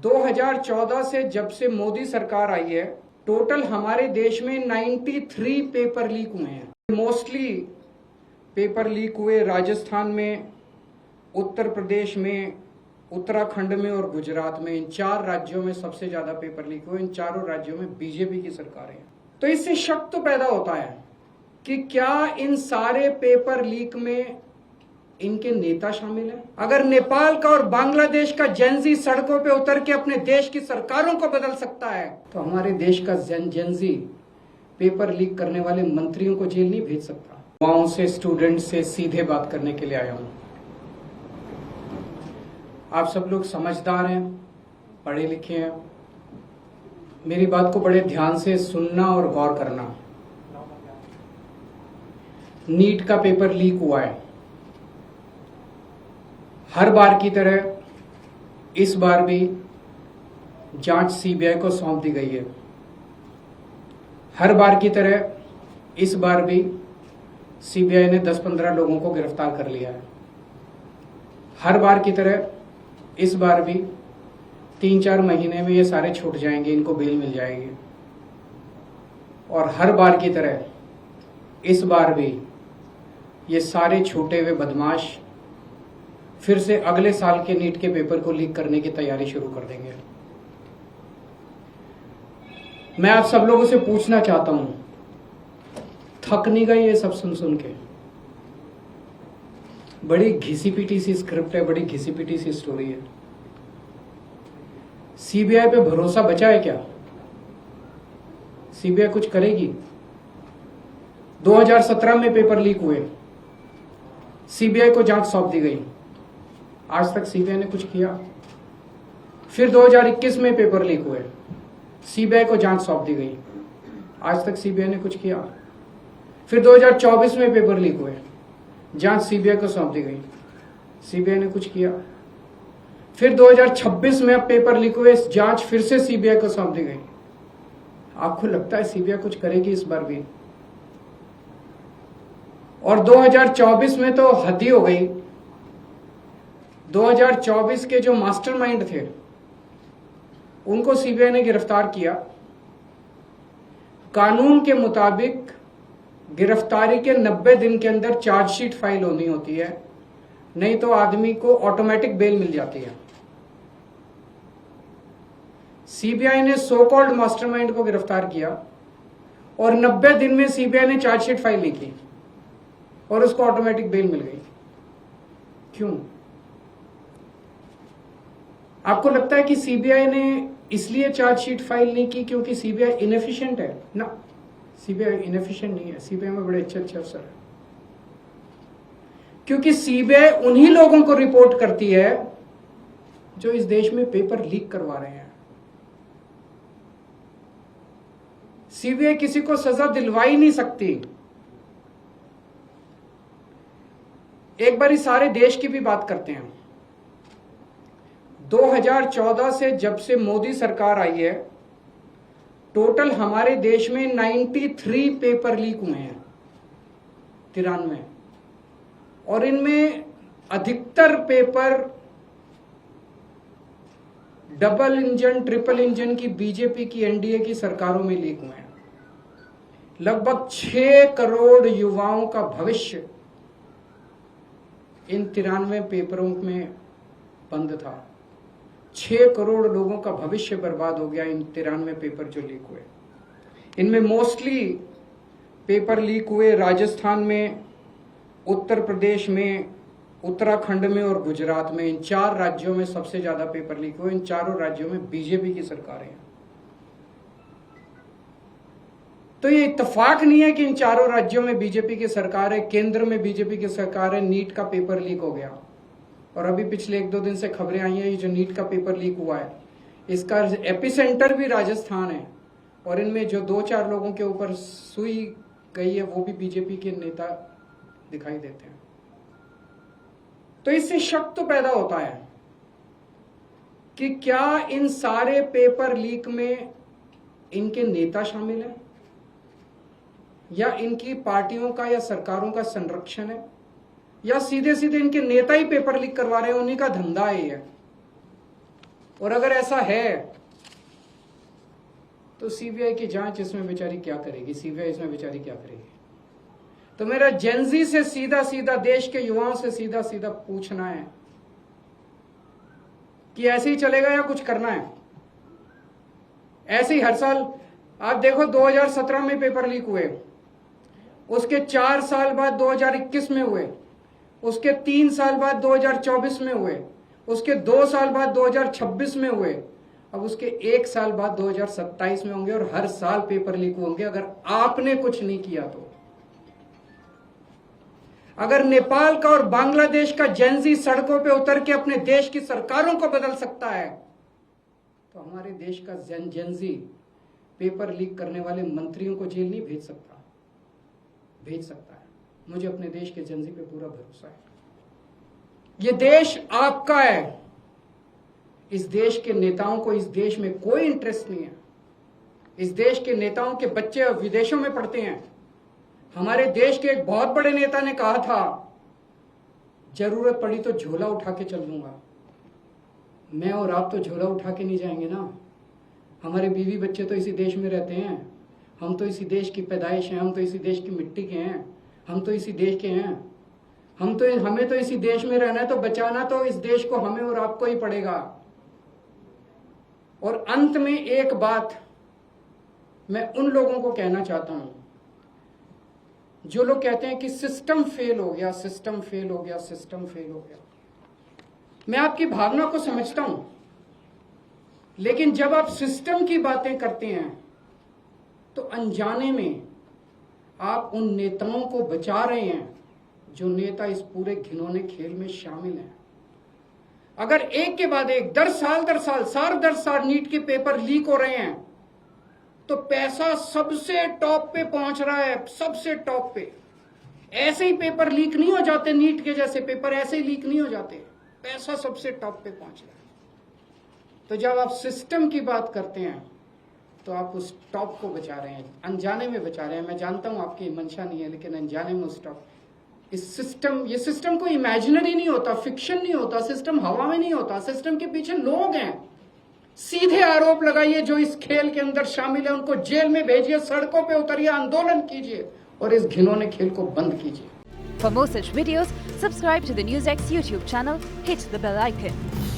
2014 से जब से मोदी सरकार आई है, टोटल हमारे देश में 93 पेपर लीक हुए हैं। मोस्टली पेपर लीक हुए राजस्थान में, उत्तर प्रदेश में, उत्तराखंड में और गुजरात में। इन 4 राज्यों में सबसे ज्यादा पेपर लीक हुए। इन चारों राज्यों में बीजेपी की सरकारें हैं। तो इससे शक तो पैदा होता है कि क्या इन सारे पेपर लीक में इनके नेता शामिल हैं? अगर नेपाल का और बांग्लादेश का जेनजी सड़कों पे उतर के अपने देश की सरकारों को बदल सकता है, तो हमारे देश का जेनजी पेपर लीक करने वाले मंत्रियों को जेल नहीं भेज सकता। युवाओं से, स्टूडेंट से सीधे बात करने के लिए आया हूं। आप सब लोग समझदार हैं, पढ़े लिखे हैं। मेरी बात को बड़े ध्यान से सुनना और गौर करना। नीट का पेपर लीक हुआ है। हर बार की तरह इस बार भी जांच सीबीआई को सौंप दी गई है। हर बार की तरह इस बार भी सीबीआई ने 10-15 लोगों को गिरफ्तार कर लिया है। हर बार की तरह इस बार भी 3-4 महीने में ये सारे छूट जाएंगे, इनको बेल मिल जाएगी। और हर बार की तरह इस बार भी ये सारे छूटे हुए बदमाश फिर से अगले साल के नीट के पेपर को लीक करने की तैयारी शुरू कर देंगे। मैं आप सब लोगों से पूछना चाहता हूं, थक नहीं गए ये सब सुन के? बड़ी घिसी पिटी सी स्क्रिप्ट है, बड़ी घिसी पिटी सी स्टोरी है। सीबीआई पे भरोसा बचा है क्या? सीबीआई कुछ करेगी? 2017 में पेपर लीक हुए, सीबीआई को जांच सौंप दी गई। आज तक सीबीआई ने कुछ किया? फिर 2021 में पेपर लीक हुए, सीबीआई को जांच सौंप दी गई। आज तक सीबीआई ने कुछ किया? फिर 2024 में पेपर लीक हुए, जांच सीबीआई को सौंप दी गई। सीबीआई ने कुछ किया? फिर 2026 में अब पेपर लीक हुए, जांच फिर से सीबीआई को सौंप दी गई। आपको लगता है सीबीआई कुछ करेगी इस बार भी? और 2024 में तो हद ही हो गई। 2024 के जो मास्टरमाइंड थे उनको सीबीआई ने गिरफ्तार किया। कानून के मुताबिक गिरफ्तारी के 90 दिन के अंदर चार्जशीट फाइल होनी होती है, नहीं तो आदमी को ऑटोमेटिक बेल मिल जाती है। सीबीआई ने सो कॉल्ड मास्टरमाइंड को गिरफ्तार किया और 90 दिन में सीबीआई ने चार्जशीट फाइल नहीं की और उसको ऑटोमेटिक बेल मिल गई। क्यों? आपको लगता है कि सीबीआई ने इसलिए चार्जशीट फाइल नहीं की क्योंकि सीबीआई इनएफिशिएंट है? ना, सीबीआई इनएफिशिएंट नहीं है। सीबीआई में बड़े अच्छे अफसर हैं। क्योंकि सीबीआई उन्हीं लोगों को रिपोर्ट करती है जो इस देश में पेपर लीक करवा रहे हैं। सीबीआई किसी को सजा दिलवा ही नहीं सकती। एक बार सारे देश की भी बात करते हैं। 2014 से जब से मोदी सरकार आई है, टोटल हमारे देश में 93 पेपर लीक हुए हैं, 93। और इनमें अधिकतर paper double engine, triple engine की बीजेपी की, एनडीए की सरकारों में लीक हुए हैं। लगभग 6 करोड़ युवाओं का भविष्य इन 93 पेपरों में बंद था। 6 करोड़ लोगों का भविष्य बर्बाद हो गया इन 93 पेपर जो लीक हुए। इनमें मोस्टली पेपर लीक हुए राजस्थान में, उत्तर प्रदेश में, उत्तराखंड में और गुजरात में। इन 4 राज्यों में सबसे ज्यादा पेपर लीक हुए। इन चारों राज्यों में बीजेपी की सरकारें हैं। तो ये इत्तेफाक नहीं है कि इन चारों राज्यों में बीजेपी की सरकार है, केंद्र में बीजेपी की सरकार है, नीट का पेपर लीक हो गया। और अभी पिछले 1-2 दिन से खबरें आई हैं, ये जो नीट का पेपर लीक हुआ है इसका एपिसेंटर भी राजस्थान है। और इनमें जो 2-4 लोगों के ऊपर सुई गई है वो भी बीजेपी के नेता दिखाई देते हैं। तो इससे शक तो पैदा होता है कि क्या इन सारे पेपर लीक में इनके नेता शामिल हैं या इनकी पार्टियों का या सरकारों का संरक्षण है, या सीधे सीधे इनके नेता ही पेपर लीक करवा रहे हैं, उन्हीं का धंधा है ये। और अगर ऐसा है तो सीबीआई की जांच इसमें बेचारी क्या करेगी, सीबीआई इसमें बेचारी क्या करेगी। तो मेरा जेनजी से सीधा सीधा, देश के युवाओं से सीधा सीधा पूछना है कि ऐसे ही चलेगा या कुछ करना है। ऐसे ही हर साल आप देखो, 2017 में पेपर लीक हुए, उसके 4 साल बाद 2021 में हुए, उसके 3 साल बाद 2024 में हुए, उसके 2 साल बाद 2026 में हुए, अब उसके 1 साल बाद 2027 में होंगे, और हर साल पेपर लीक होंगे अगर आपने कुछ नहीं किया तो। अगर नेपाल का और बांग्लादेश का जेनजी सड़कों पे उतर के अपने देश की सरकारों को बदल सकता है, तो हमारे देश का जेनजी पेपर लीक करने वाले मंत्रियों को जेल नहीं भेज सकता, भेज सकता है। मुझे अपने देश के जेनजी पे पूरा भरोसा है। ये देश आपका है। इस देश के नेताओं को इस देश में कोई इंटरेस्ट नहीं है। इस देश के नेताओं के बच्चे विदेशों में पढ़ते हैं। हमारे देश के एक बहुत बड़े नेता ने कहा था, जरूरत पड़ी तो झोला उठा के चल लूंगा। मैं और आप तो झोला उठा के नहीं जाएंगे ना। हमारे बीवी बच्चे तो इसी देश में रहते हैं, हम तो इसी देश की पैदाइश हैं, हम तो इसी देश की मिट्टी के हैं, हम तो इसी देश के हैं। हमें तो इसी देश में रहना है, तो बचाना तो इस देश को हमें और आपको ही पड़ेगा। और अंत में एक बात मैं उन लोगों को कहना चाहता हूं जो लोग कहते हैं कि सिस्टम फेल हो गया, सिस्टम फेल हो गया, सिस्टम फेल हो गया। मैं आपकी भावना को समझता हूं, लेकिन जब आप सिस्टम की बातें करते हैं तो अनजाने में आप उन नेताओं को बचा रहे हैं जो नेता इस पूरे घिनौने खेल में शामिल हैं। अगर एक के बाद एक दर साल नीट के पेपर लीक हो रहे हैं, तो पैसा सबसे टॉप पे पहुंच रहा है, सबसे टॉप पे। ऐसे ही पेपर लीक नहीं हो जाते, नीट के जैसे पेपर ऐसे ही लीक नहीं हो जाते, पैसा सबसे टॉप पे पहुंच रहा है। तो जब आप सिस्टम की बात करते हैं तो आप उस टॉप को बचा रहे हैं, अनजाने में बचा रहे हैं। मैं जानता हूं आपकी मंशा नहीं है, लेकिन अनजाने में उस टॉप, ये सिस्टम कोई इमेजिनरी नहीं होता, फिक्शन नहीं होता, सिस्टम हवा में नहीं होता। सिस्टम के पीछे लोग हैं। सीधे आरोप लगाइए जो इस खेल के अंदर शामिल है, उनको जेल में भेजिए, सड़कों पे उतरिए, आंदोलन कीजिए और इस घिनौने खेल को बंद कीजिए। For more such videos, subscribe to the NewsX YouTube channel, hit the bell icon.